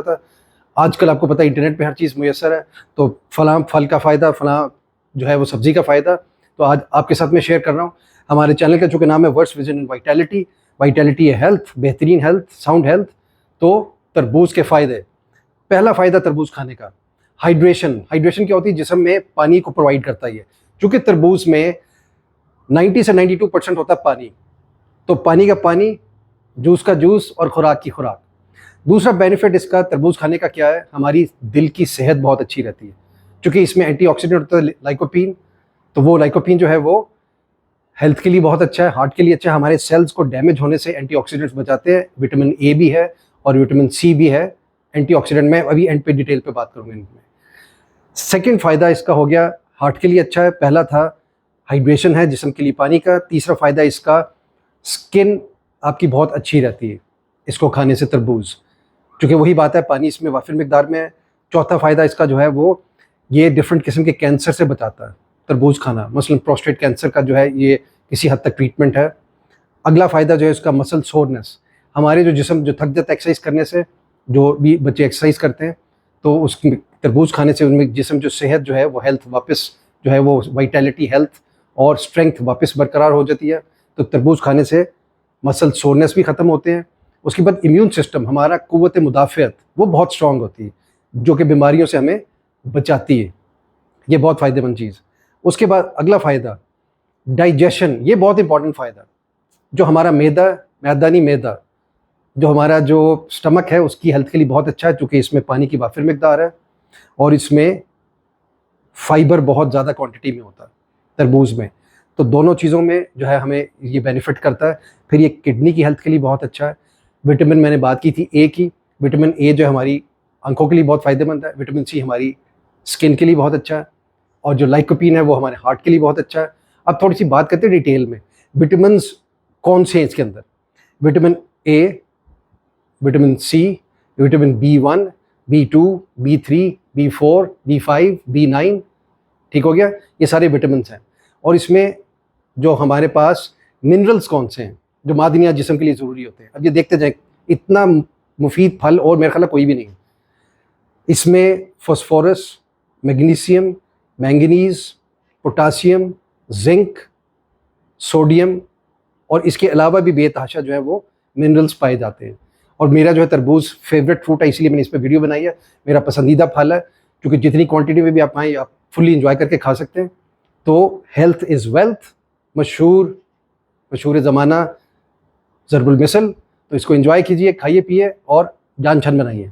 था। आजकल आपको पता है इंटरनेट पे हर चीज़ मुयस्सर है, तो फलां फल का फ़ायदा, फलां जो है वो सब्ज़ी का फ़ायदा, तो आज आपके साथ मैं शेयर कर रहा हूँ। हमारे चैनल का चूँकि नाम है words vision and vitality, vitality है हेल्थ, बेहतरीन हेल्थ, साउंड हेल्थ। तो तरबूज के फ़ायदे, पहला फ़ायदा तरबूज खाने का, हाइड्रेशन। हाइड्रेशन क्या होती है? जिस्म में पानी को प्रोवाइड करता है ये, चूँकि तरबूज में 90 से 92% होता है पानी, तो पानी का पानी, जूस का जूस और खुराक की खुराक। दूसरा बेनिफिट इसका तरबूज खाने का क्या है? हमारी दिल की सेहत बहुत अच्छी रहती है, क्योंकि इसमें एंटीऑक्सीडेंट होता है लाइकोपीन, तो वो लाइकोपीन जो है वो हेल्थ के लिए बहुत अच्छा है, हार्ट के लिए अच्छा है, हमारे सेल्स को डैमेज होने से एंटीऑक्सीडेंट्स बचाते हैं। विटामिन ए भी है और विटामिन सी भी है एंटीऑक्सीडेंट। मैं अभी एंड पे डिटेल पे बात करूँगा इनमें। सेकेंड फ़ायदा इसका हो गया, हार्ट के लिए अच्छा है। पहला था हाइड्रेशन है जिस्म के लिए पानी का। तीसरा फ़ायदा इसका, स्किन आपकी बहुत अच्छी रहती है इसको खाने से तरबूज, क्योंकि वही बात है पानी इसमें वाफिर मिकदार में है। चौथा फ़ायदा इसका जो है वो, ये डिफरेंट किस्म के कैंसर से बचाता है तरबूज खाना, मसलन प्रोस्टेट कैंसर का जो है ये किसी हद तक ट्रीटमेंट है। अगला फ़ायदा जो है इसका, मसल सोरनेस। हमारे जो जिस्म जो थक जाता है एक्सरसाइज करने से, जो भी बच्चे एक्सरसाइज करते हैं, तो उस तरबूज खाने से उनमें जिस्म जो सेहत जो है वो हेल्थ वापस जो है वो वाइटैलिटी, हेल्थ और स्ट्रेंथ वापस बरकरार हो जाती है। तो तरबूज खाने से मसल सोरनेस भी ख़त्म होते हैं। उसके बाद इम्यून सिस्टम, हमारा क़ुव्वत मुदाफ़ियत वो बहुत स्ट्रॉन्ग होती है, जो कि बीमारियों से हमें बचाती है। ये बहुत फ़ायदेमंद चीज़। उसके बाद अगला फ़ायदा, डाइजेशन। ये बहुत इंपॉर्टेंट फ़ायदा, जो हमारा मैदा, मैदा नहीं मैदा, जो हमारा जो स्टमक है उसकी हेल्थ के लिए बहुत अच्छा है, चूँकि इसमें पानी की वाफिर मिकदार है और इसमें फाइबर बहुत ज़्यादा क्वांटिटी में होता है तरबूज में। तो दोनों चीज़ों में जो है हमें ये बेनिफिट करता है। फिर ये किडनी की हेल्थ के लिए बहुत अच्छा है। विटामिन, मैंने बात की थी ए की, विटामिन ए जो हमारी आंखों के लिए बहुत फ़ायदेमंद है। विटामिन सी हमारी स्किन के लिए बहुत अच्छा है, और जो लाइकोपीन है वो हमारे हार्ट के लिए बहुत अच्छा है। अब थोड़ी सी बात करते हैं डिटेल में, विटामिन कौन से हैं इसके अंदर। Vitamin A, vitamin C, vitamin B1, B2, B3, B4, B5, B9, ठीक हो गया, ये सारे विटामिन हैं। और इसमें जो हमारे पास मिनरल्स कौन से हैं, जो मादनियात जिस्म के लिए ज़रूरी होते हैं। अब ये देखते जाएं, इतना मुफीद फल और मेरा ख्याल है कोई भी नहीं है। इसमें phosphorus, magnesium, manganese, potassium, zinc, sodium और इसके अलावा भी बेतहाशा जो है वो मिनरल्स पाए जाते हैं। और मेरा जो है तरबूज फेवरेट फ्रूट है, इसलिए मैंने इस पर वीडियो बनाई है। मेरा पसंदीदा फल है, क्योंकि जितनी क्वांटिटी में भी आप आएँ आप फुल्ली इंजॉय करके खा सकते हैं। तो हेल्थ इज़ वेल्थ, मशहूर ज़माना ज़रबुल मिसल। तो इसको एंजॉय कीजिए, खाइए पिए और जान छन बनाइए।